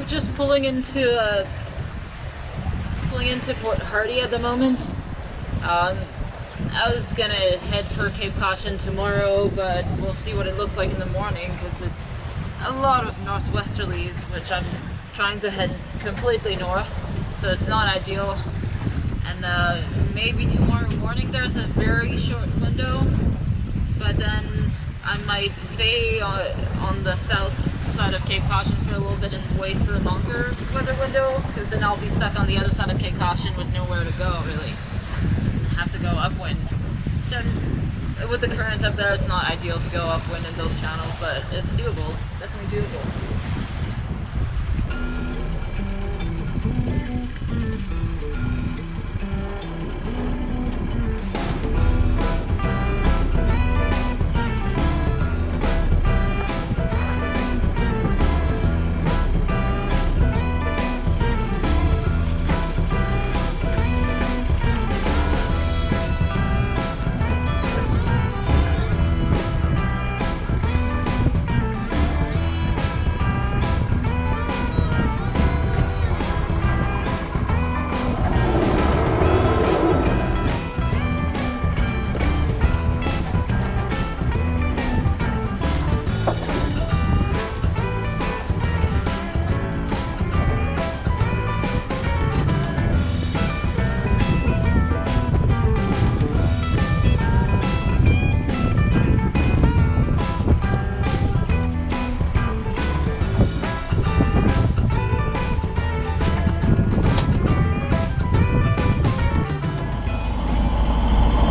just pulling into Port Hardy at the moment. I was gonna head for Cape Caution tomorrow, but we'll see what it looks like in the morning because it's a lot of northwesterlies, which I'm trying to head completely north, so it's not ideal. And maybe tomorrow morning there's a very short window, but then I might stay on the south side of Cape Caution for a little bit and wait for a longer weather window, because then I'll be stuck on the other side of Cape Caution with nowhere to go really. Have to go upwind. Then with the current up there, it's not ideal to go upwind in those channels, but it's doable. Definitely doable.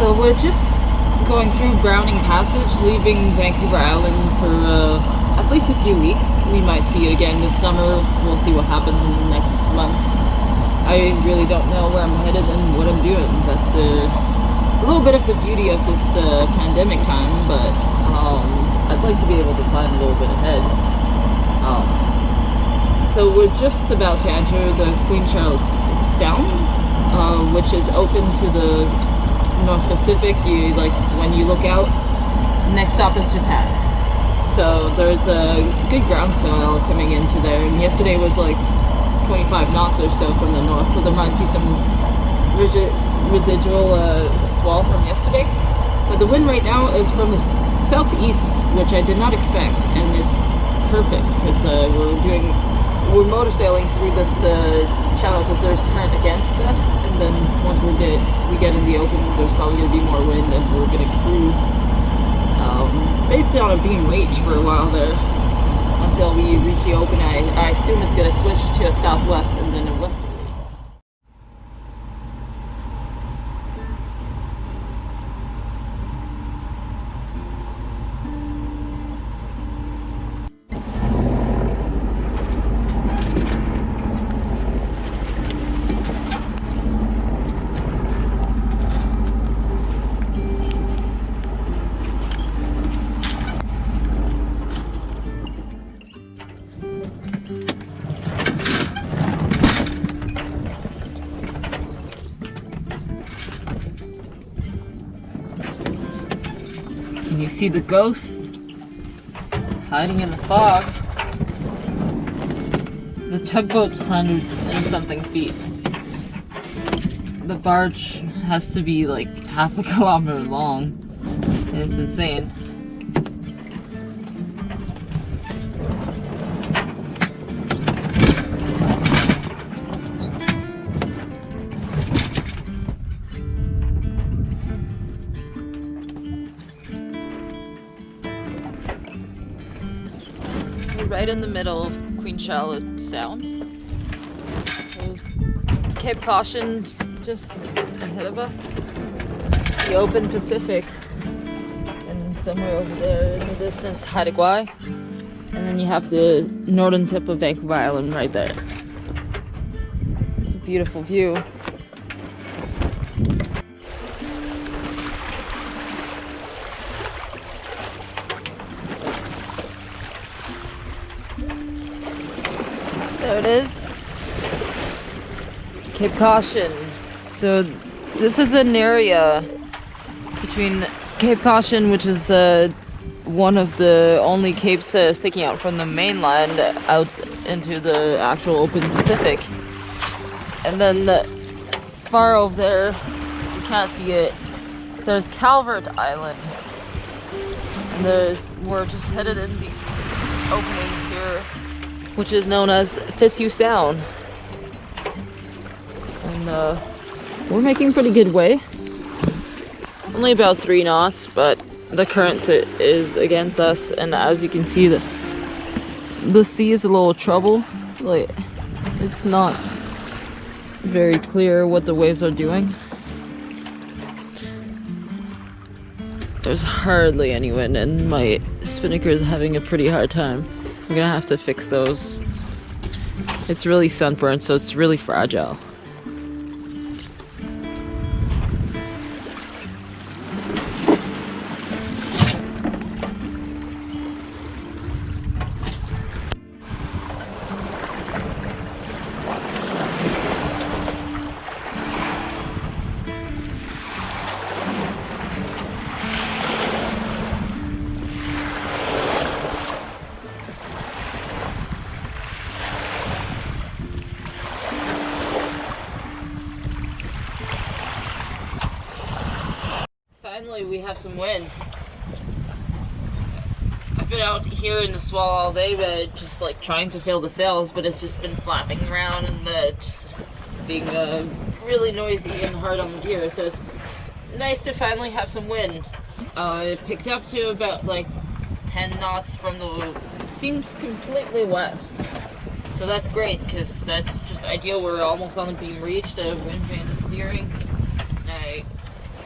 So we're just going through Browning Passage, leaving Vancouver Island for at least a few weeks. We might see it again this summer. We'll see what happens in the next month. I really don't know where I'm headed and what I'm doing. That's a little bit of the beauty of this pandemic time, but I'd like to be able to plan a little bit ahead. So we're just about to enter the Queen Charlotte Sound, which is open to the North Pacific. When you look out, next stop is Japan. So there's a good ground swell coming into there, and yesterday was like 25 knots or so from the north, so there might be some residual swell from yesterday. But the wind right now is from the southeast, which I did not expect, and it's perfect because we're motor sailing through this channel because there's current against us, and then once we get in the open, there's probably going to be more wind, and we're going to cruise basically on a beam wage for a while there until we reach the open. I assume it's going to switch to a southwest and then a westerly. Can you see the ghost hiding in the fog? The tugboat's 100 and something feet. The barge has to be like half a kilometer long. It's insane. Right in the middle of Queen Charlotte Sound. There's Cape Caution just ahead of us. The open Pacific. And somewhere over there in the distance, Haida. And then you have the northern tip of Vancouver Island right there. It's a beautiful view. There it is. Cape Caution. So this is an area between Cape Caution, which is one of the only capes sticking out from the mainland, out into the actual open Pacific. And then far over there, you can't see it, there's Calvert Island. And we're just headed in the opening here, which is known as Fitzhugh Sound. And we're making pretty good way. Only about 3 knots, but the current is against us, and as you can see, the sea is a little trouble. Like, it's not very clear what the waves are doing. There's hardly any wind, and my spinnaker is having a pretty hard time. I'm gonna have to fix those. It's really sunburnt, so it's really fragile. Finally, we have some wind. I've been out here in the swell all day, but just like trying to fill the sails, but it's just been flapping around and just being really noisy and hard on the gear. So it's nice to finally have some wind. It picked up to about like 10 knots from seems completely west. So that's great, because that's just ideal. We're almost on the beam reach. The wind vane is steering.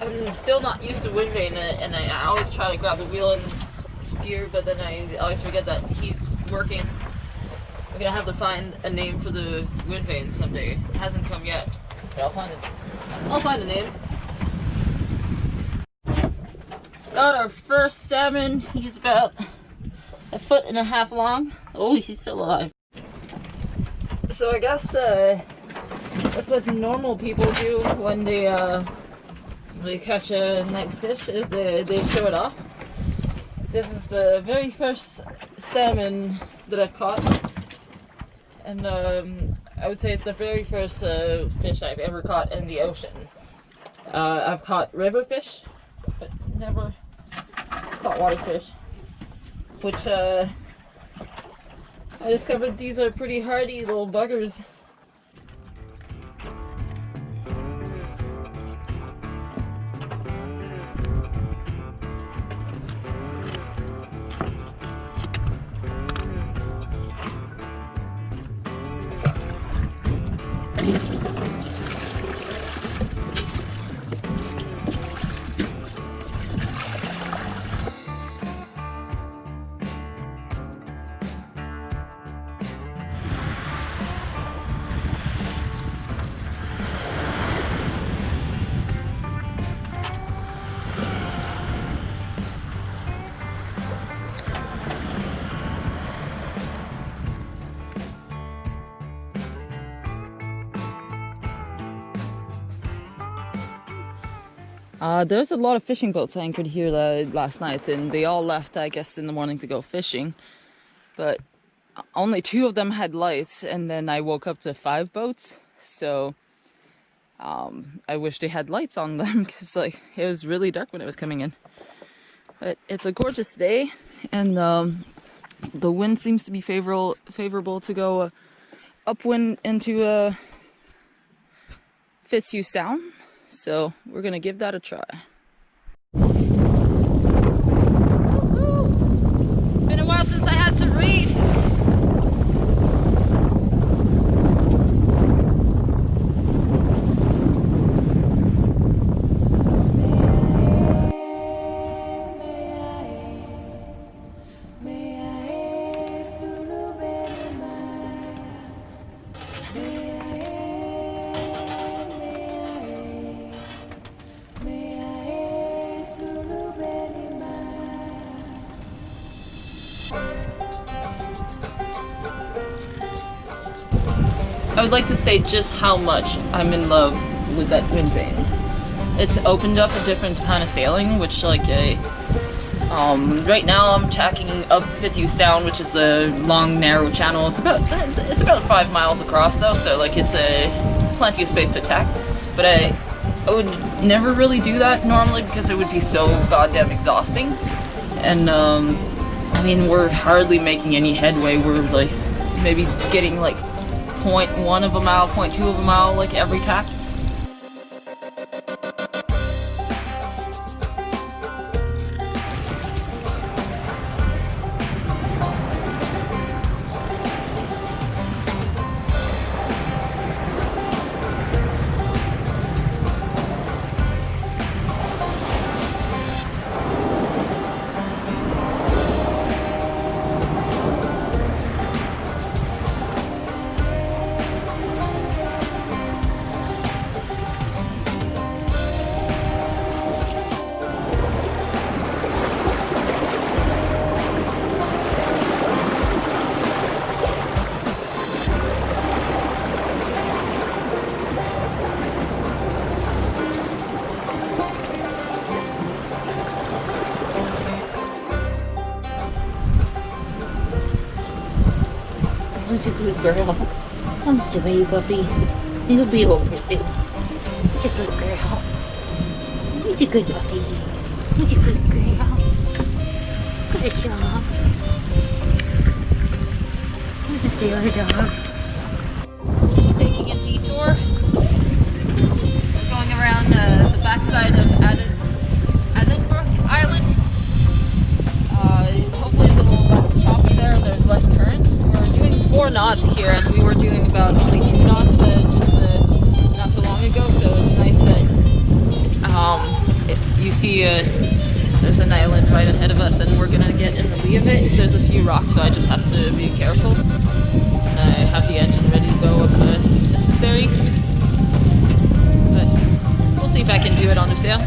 I'm still not used to wind vane, and I always try to grab the wheel and steer, but then I always forget that he's working. I'm gonna have to find a name for the wind vane someday. It hasn't come yet, but I'll find a name. Got our first salmon. He's about 1.5 feet long. Oh, he's still alive. So I guess that's what normal people do when they catch a nice fish, is they show it off. This is the very first salmon that I've caught, and I would say it's the very first fish I've ever caught in the ocean. I've caught river fish, but never saltwater fish, which I discovered these are pretty hardy little buggers. There's a lot of fishing boats anchored here last night, and they all left, I guess, in the morning to go fishing. But only 2 of them had lights, and then I woke up to 5 boats. So I wish they had lights on them, because like it was really dark when it was coming in. But it's a gorgeous day, and the wind seems to be favorable to go upwind into Fitzhugh Sound. So we're gonna give that a try. Woohoo! Been a while since I had to read. I would like to say just how much I'm in love with that wind vane. It's opened up a different kind of sailing, which like a Right now I'm tacking up Fitzhugh Sound, which is a long, narrow channel. It's about 5 miles across though, so like it's plenty of space to tack. But I would never really do that normally because it would be so goddamn exhausting. And I mean, we're hardly making any headway. We're like maybe getting like 0.1 of a mile, 0.2 of a mile like every tack. Who's a good girl? Come away, puppy. You'll be over soon. Who's a good girl? Who's a good puppy? Who's a good girl? Good job. Who's a sailor dog? Taking a detour, going around the backside of Edinburgh Island. Hopefully it's a little less choppy there. There's less current. We're doing 4 knots here, and we were doing about only 2 knots not so long ago. So it's nice that you see there's an island right ahead of us, and we're gonna get in the lee of it. There's a few rocks, so I just have to be careful. I have the engine ready to go if necessary, but we'll see if I can do it on the sail.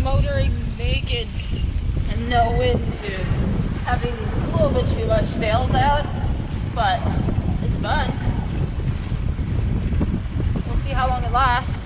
Motoring naked and no wind to having a little bit too much sails out, but it's fun. We'll see how long it lasts.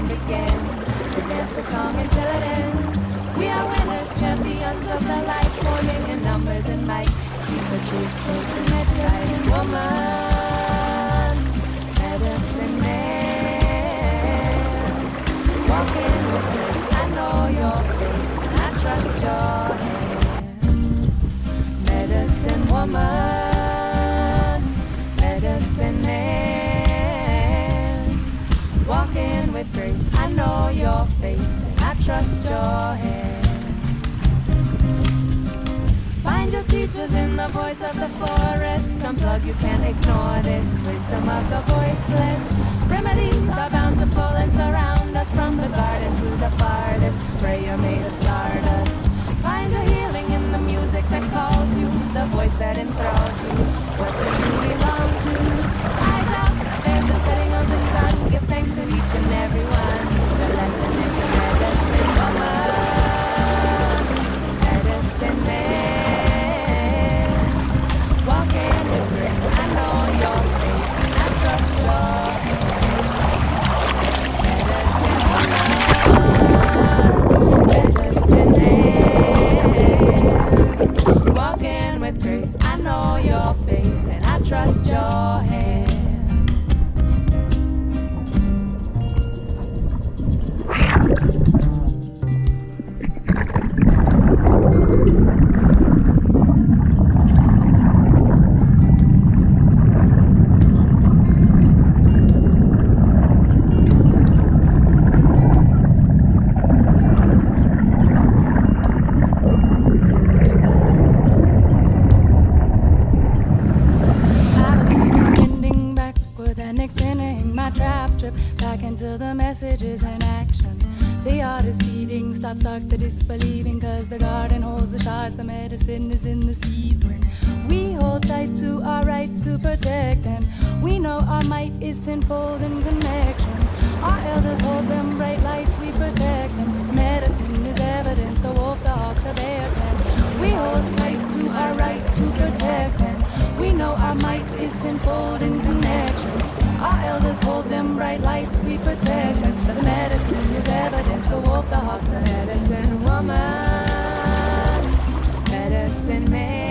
begin. We dance the song until it ends. We are winners, champions of the light, forming in numbers and might. Keep the truth close inside. Woman, medicine man, walking with grace. I know your face and I trust your hands. Medicine woman, medicine man, walking with grace. I know your face and I trust your hands. Find your teachers in the voice of the forest. Unplug, you can't ignore this wisdom of the voiceless. Remedies are bountiful and surround us from the garden to the farthest. Prayer made of stardust. Find your healing in the music that calls you, the voice that enthralls you. What do you belong to? Eyes out, there's the setting of the sun. Give thanks to each and every one. The lesson is the medicine woman, medicine man. Walking with grace, I know your face, I trust your medicine man. Walking with grace, I know your face, and I trust your hands. Messages in action. The art is feeding, stop dark the disbelieving, cause the garden holds the shards, the medicine is in the seeds. When we hold tight to our right to protect, and we know our might is tenfold in connection. Our elders hold them bright lights, we protect them. Medicine is evident, the wolf, the hawk, the bear can. We hold tight to our right to protect, and we know our might is tenfold in connection. Our elders hold them bright lights, we protect them. The medicine is evidence, the wolf, the hawk, the medicine woman, medicine man.